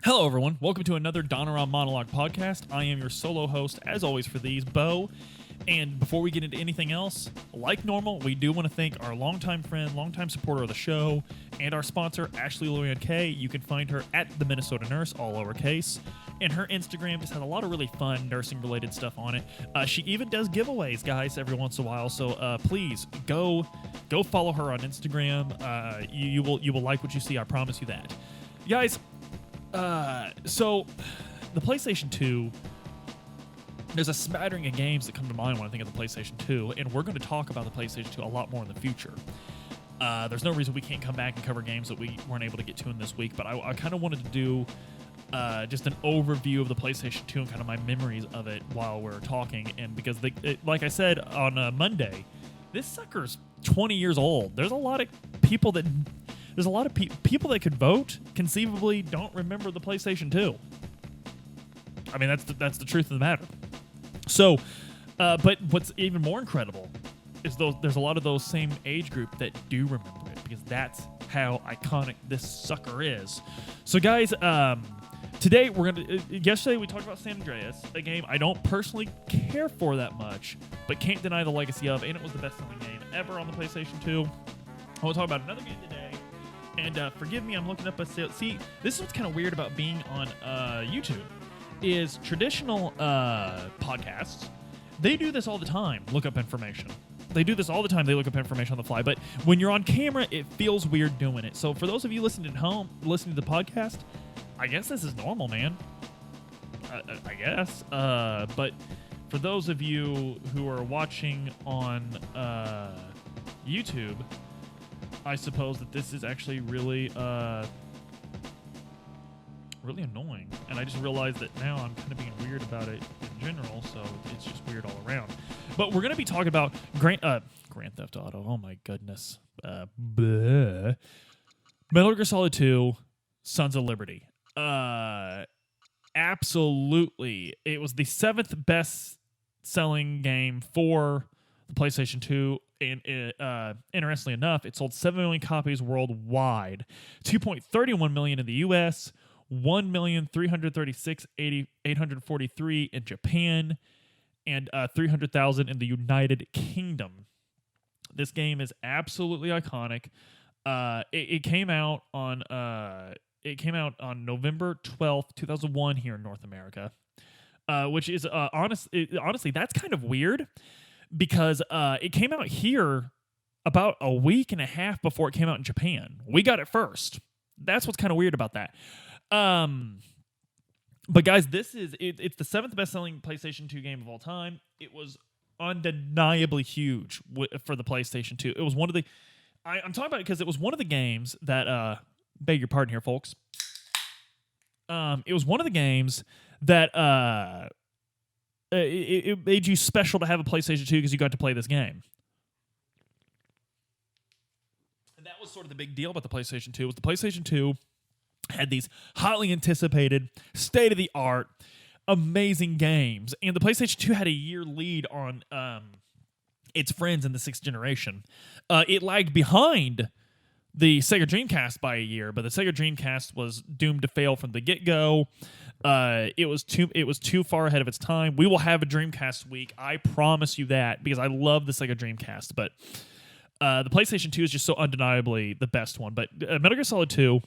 Hello, everyone. Welcome to another Donaron Monologue podcast. I am your solo host, as always, for these, Bo. And before we get into anything else, like normal, we do want to thank our longtime friend, longtime supporter of the show, and our sponsor, Ashley Loyan K. You can find her at the Minnesota Nurse, all lowercase. And her Instagram just has a lot of really fun nursing-related stuff on it. She even does giveaways, guys, every once in a while. So please go follow her on Instagram. You will like what you see. I promise you that, guys. So the PlayStation 2, there's a smattering of games that come to mind when I think of the PlayStation 2, and we're going to talk about the PlayStation 2 a lot more in the future. There's no reason we can't come back and cover games that we weren't able to get to in this week, but I kind of wanted to do just an overview of the PlayStation 2 and kind of my memories of it while we're talking, and because, like I said on Monday, this sucker's 20 years old. There's a lot of people that... people that could vote conceivably don't remember the PlayStation 2. I mean, that's the truth of the matter. So, but what's even more incredible is there's a lot of those same age group that do remember it, because that's how iconic this sucker is. So, guys, today yesterday we talked about San Andreas, a game I don't personally care for that much, but can't deny the legacy of, and it was the best-selling game ever on the PlayStation 2. I want to talk about another game today. And forgive me, I'm looking up a sale. See, this is what's kind of weird about being on YouTube, is traditional podcasts, they do this all the time, look up information. They do this all the time, they look up information on the fly. But when you're on camera, it feels weird doing it. So for those of you listening at home, listening to the podcast, I guess this is normal, man. I guess. But for those of you who are watching on YouTube, I suppose that this is actually really annoying, and I just realized that now I'm kind of being weird about it in general, so it's just weird all around. But we're going to be talking about Grand Theft Auto. Oh my goodness. Metal Gear Solid 2, Sons of Liberty. Absolutely. It was the 7th best-selling game for the PlayStation 2. And interestingly enough, it sold 7 million copies worldwide, 2.31 million in the U.S., 1,336,843 in Japan, and 300,000 in the United Kingdom. This game is absolutely iconic. It came out on November 12th, 2001 here in North America, which is honestly that's kind of weird. Because it came out here about a week and a half before it came out in Japan. We got it first. That's what's kind of weird about that. But guys, it's the 7th best-selling PlayStation 2 game of all time. It was undeniably huge for the PlayStation 2. It was one of the... I'm talking about it because it was one of the games that... beg your pardon here, folks. It was one of the games that... It made you special to have a PlayStation 2 because you got to play this game. And that was sort of the big deal about the PlayStation 2, was the PlayStation 2 had these highly anticipated, state-of-the-art, amazing games. And the PlayStation 2 had a year lead on its friends in the 6th generation. It lagged behind the Sega Dreamcast by a year, but the Sega Dreamcast was doomed to fail from the get-go. It was too far ahead of its time. We will have a Dreamcast week, I promise you that, because I love the Sega Dreamcast. But the PlayStation 2 is just so undeniably the best one. But Metal Gear Solid 2.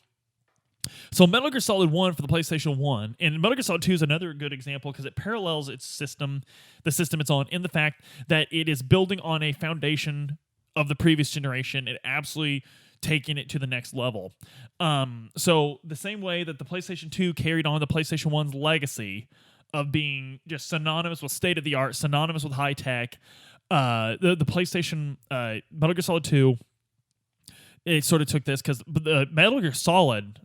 So Metal Gear Solid 1 for the PlayStation 1, and Metal Gear Solid 2 is another good example because it parallels its system, the system it's on, in the fact that it is building on a foundation of the previous generation. It absolutely taking it to the next level. So the same way that the PlayStation 2 carried on the PlayStation 1's legacy of being just synonymous with state-of-the-art, synonymous with high-tech, the PlayStation Metal Gear Solid 2, it sort of took this because the Metal Gear Solid,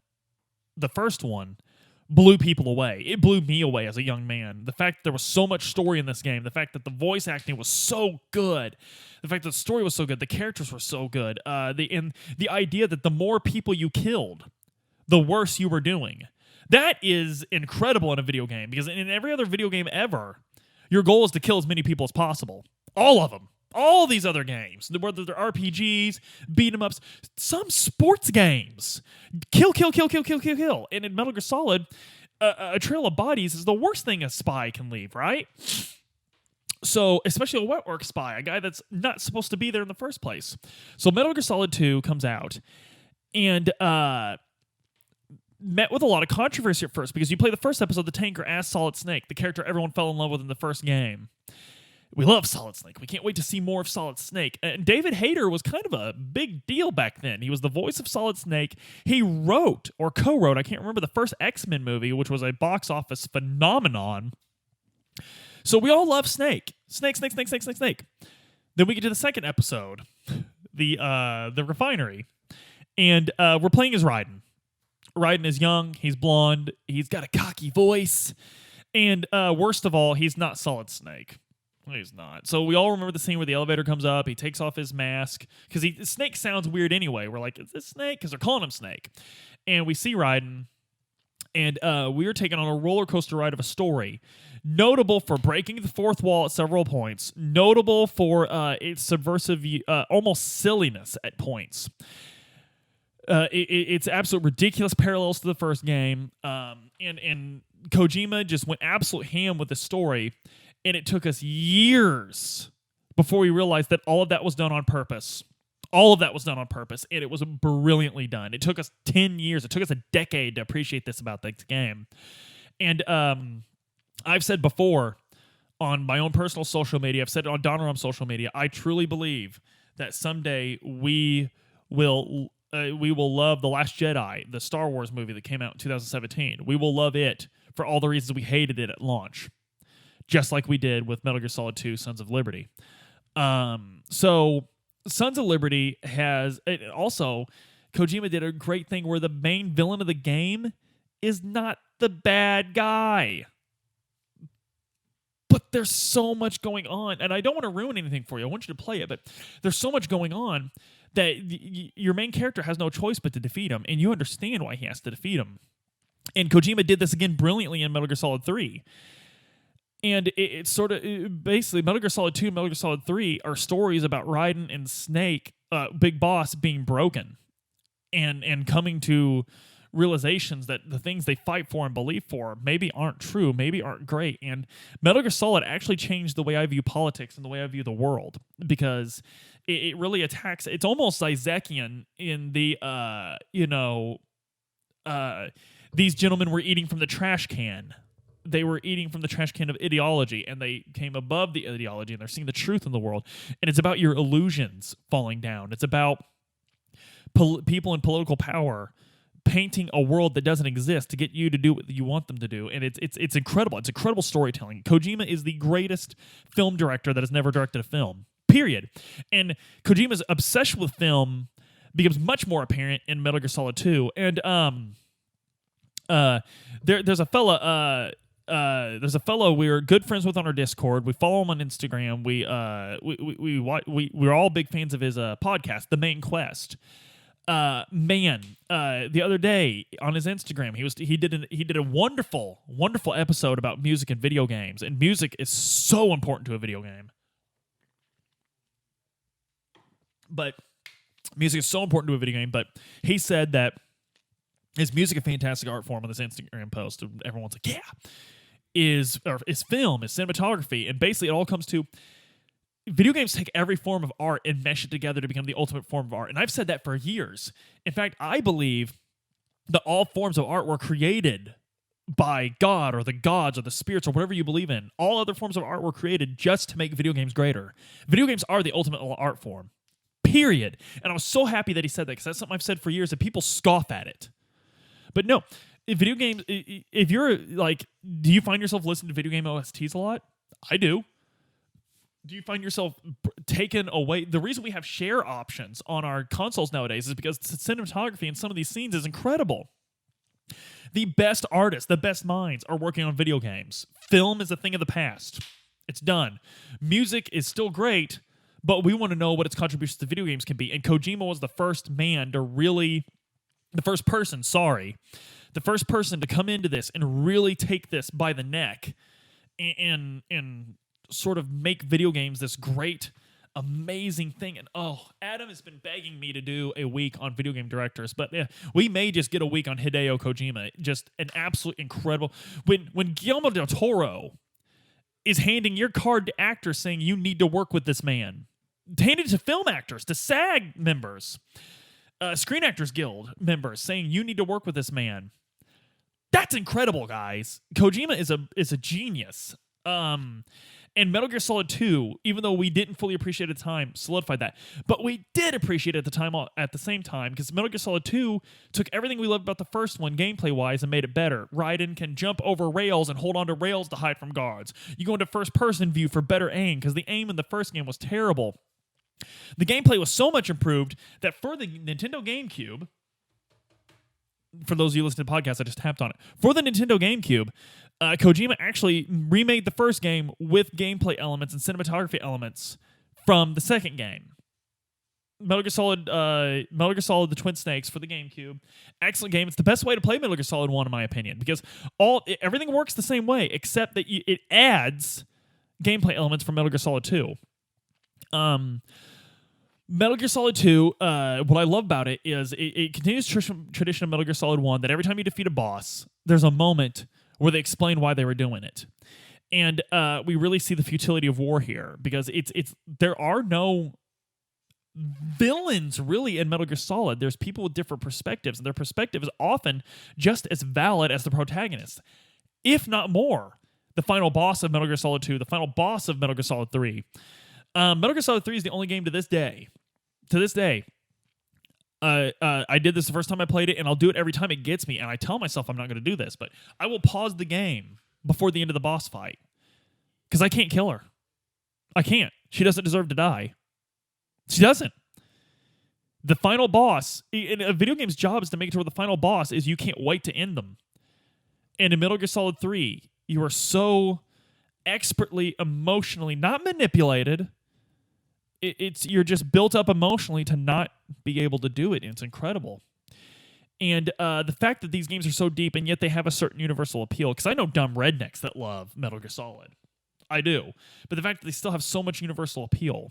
the first one, blew people away. It blew me away as a young man. The fact that there was so much story in this game, the fact that the voice acting was so good, the fact that the story was so good, the characters were so good, the idea that the more people you killed, the worse you were doing. That is incredible in a video game, because in every other video game ever, your goal is to kill as many people as possible. All of them. all these other games, whether they're RPGs, beat 'em ups, some sports games. Kill, kill, kill, kill, kill, kill, kill. And in Metal Gear Solid, a trail of bodies is the worst thing a spy can leave, right? So, especially a Wetworks spy, a guy that's not supposed to be there in the first place. So, Metal Gear Solid 2 comes out and met with a lot of controversy at first because you play the first episode, the tanker as Solid Snake, the character everyone fell in love with in the first game. We love Solid Snake. We can't wait to see more of Solid Snake. And David Hayter was kind of a big deal back then. He was the voice of Solid Snake. He wrote or co-wrote, I can't remember, the first X-Men movie, which was a box office phenomenon. So we all love Snake. Snake, Snake, Snake, Snake, Snake, Snake. Then we get to the second episode, the refinery. And we're playing as Raiden. Raiden is young. He's blonde. He's got a cocky voice. And worst of all, he's not Solid Snake. He's not. So we all remember the scene where the elevator comes up. He takes off his mask because Snake sounds weird anyway. We're like, is this Snake? Because they're calling him Snake. And we see Raiden, and we are taken on a roller coaster ride of a story, notable for breaking the fourth wall at several points, notable for its subversive, almost silliness at points. It's absolute ridiculous parallels to the first game, and Kojima just went absolute ham with the story. And it took us years before we realized that all of that was done on purpose. All of that was done on purpose, and it was brilliantly done. It took us 10 years. It took us a decade to appreciate this about this game. And I've said before on my own personal social media, I've said it on Donorum social media, I truly believe that someday we will love The Last Jedi, the Star Wars movie that came out in 2017. We will love it for all the reasons we hated it at launch. Just like we did with Metal Gear Solid 2, Sons of Liberty. So Sons of Liberty has... Also, Kojima did a great thing where the main villain of the game is not the bad guy. But there's so much going on. And I don't want to ruin anything for you. I want you to play it. But there's so much going on that your main character has no choice but to defeat him. And you understand why he has to defeat him. And Kojima did this again brilliantly in Metal Gear Solid 3. And it's sort of basically Metal Gear Solid 2 and Metal Gear Solid 3 are stories about Raiden and Snake, Big Boss, being broken and coming to realizations that the things they fight for and believe for maybe aren't true, maybe aren't great. And Metal Gear Solid actually changed the way I view politics and the way I view the world because it really attacks. It's almost Isaacian in the, these gentlemen were eating from the trash can. They were eating from the trash can of ideology, and they came above the ideology, and they're seeing the truth in the world. And it's about your illusions falling down. It's about people in political power painting a world that doesn't exist to get you to do what you want them to do. And it's incredible. It's incredible storytelling. Kojima is the greatest film director that has never directed a film, period. And Kojima's obsession with film becomes much more apparent in Metal Gear Solid 2. And there's a fella... there's a fellow we're good friends with on our Discord. We follow him on Instagram. We're all big fans of his podcast, The Main Quest. The other day on his Instagram, he did a wonderful episode about music and video games, and music is so important to a video game. But music is so important to a video game. But he said that his music a fantastic art form on this Instagram post. And everyone's like, yeah. Is film, is cinematography, and basically it all comes to video games take every form of art and mesh it together to become the ultimate form of art. And I've said that for years. In fact, I believe that all forms of art were created by God or the gods or the spirits or whatever you believe in. All other forms of art were created just to make video games greater. Video games are the ultimate art form, period. And I was so happy that he said that because that's something I've said for years and people scoff at it. But no, video games, if you're like, do you find yourself listening to video game OSTs a lot? I do. Do you find yourself taken away? The reason we have share options on our consoles nowadays is because the cinematography in some of these scenes is incredible. The best artists, the best minds are working on video games. Film is a thing of the past. It's done. Music is still great, but we want to know what its contributions to video games can be. And Kojima was the first man to really... The first person to come into this and really take this by the neck and sort of make video games this great amazing thing. And Adam has been begging me to do a week on video game directors, but we may just get a week on Hideo Kojima. Just an absolute incredible. When Guillermo del Toro is handing your card to actors saying you need to work with this man, handed it to film actors, to SAG members, Screen Actors Guild members saying you need to work with this man. That's incredible, guys. Kojima is a genius. And Metal Gear Solid 2, even though we didn't fully appreciate it at the time, solidified that. But we did appreciate it at the same time, because Metal Gear Solid 2 took everything we loved about the first one, gameplay-wise, and made it better. Raiden can jump over rails and hold onto rails to hide from guards. You go into first-person view for better aim, because the aim in the first game was terrible. The gameplay was so much improved that for the Nintendo GameCube, for those of you listening to the podcast, I just tapped on it. For the Nintendo GameCube, Kojima actually remade the first game with gameplay elements and cinematography elements from the second game. Metal Gear Solid, The Twin Snakes for the GameCube. Excellent game. It's the best way to play Metal Gear Solid 1, in my opinion, because everything works the same way, except that it adds gameplay elements from Metal Gear Solid 2. Metal Gear Solid 2, what I love about it is it continues tradition of Metal Gear Solid 1, that every time you defeat a boss, there's a moment where they explain why they were doing it. And we really see the futility of war here, because there are no villains really in Metal Gear Solid. There's people with different perspectives, and their perspective is often just as valid as the protagonist, if not more. The final boss of Metal Gear Solid 2, the final boss of Metal Gear Solid 3. Metal Gear Solid 3 is the only game to this day, I did this the first time I played it, and I'll do it every time it gets me, and I tell myself I'm not going to do this, but I will pause the game before the end of the boss fight, because I can't kill her. I can't. She doesn't deserve to die. She doesn't. The final boss, in a video game's job is to make it to where the final boss is you can't wait to end them. And in Metal Gear Solid 3, you are so expertly, emotionally, not manipulated. You're just built up emotionally to not be able to do it. And it's incredible. And the fact that these games are so deep and yet they have a certain universal appeal, because I know dumb rednecks that love Metal Gear Solid. I do. But the fact that they still have so much universal appeal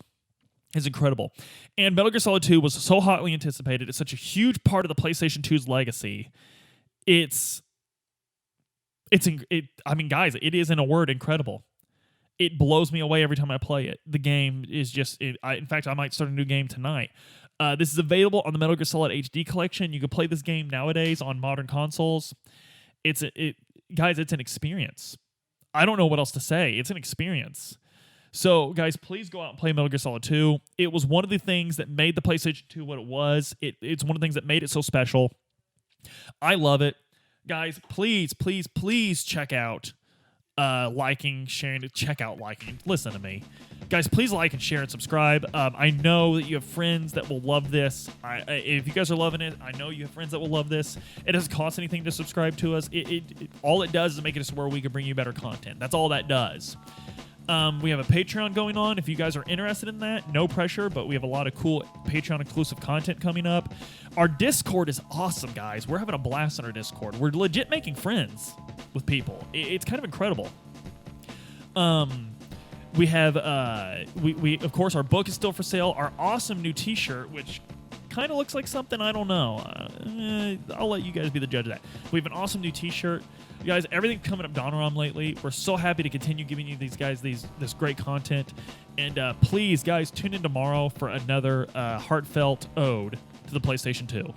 is incredible. And Metal Gear Solid 2 was so hotly anticipated. It's such a huge part of the PlayStation 2's legacy. I mean, guys, it is, in a word, incredible. It blows me away every time I play it. The game is just... in fact, I might start a new game tonight. This is available on the Metal Gear Solid HD collection. You can play this game nowadays on modern consoles. Guys, it's an experience. I don't know what else to say. It's an experience. So, guys, please go out and play Metal Gear Solid 2. It was one of the things that made the PlayStation 2 what it was. It's one of the things that made it so special. I love it. Guys, please, please, please check out liking, sharing. Check out liking. Listen to me. Guys, please like and share and subscribe. I know that you have friends that will love this. If you guys are loving it, I know you have friends that will love this. It doesn't cost anything to subscribe to us. All it does is make it so where we can bring you better content. That's all that does. We have a Patreon going on. If you guys are interested in that, no pressure, but we have a lot of cool Patreon-exclusive content coming up. Our Discord is awesome, guys. We're having a blast on our Discord. We're legit making friends with people. It's kind of incredible. We have, we of course, our book is still for sale. Our awesome new T-shirt, which kind of looks like something, I don't know. I'll let you guys be the judge of that. We have an awesome new T-shirt. You guys, everything's coming up Donoram lately. We're so happy to continue giving you these guys this great content. And please, guys, tune in tomorrow for another heartfelt ode to the PlayStation 2.